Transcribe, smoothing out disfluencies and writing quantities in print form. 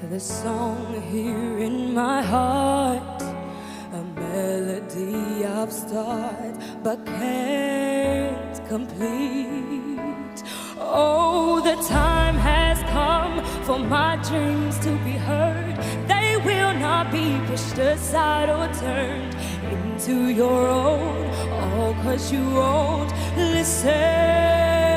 to the song here in my heart, a melody I've started but can't complete. Oh, the time has come for my dreams to be heard. They will not be pushed aside or turned into your own, all 'cause you won't listen.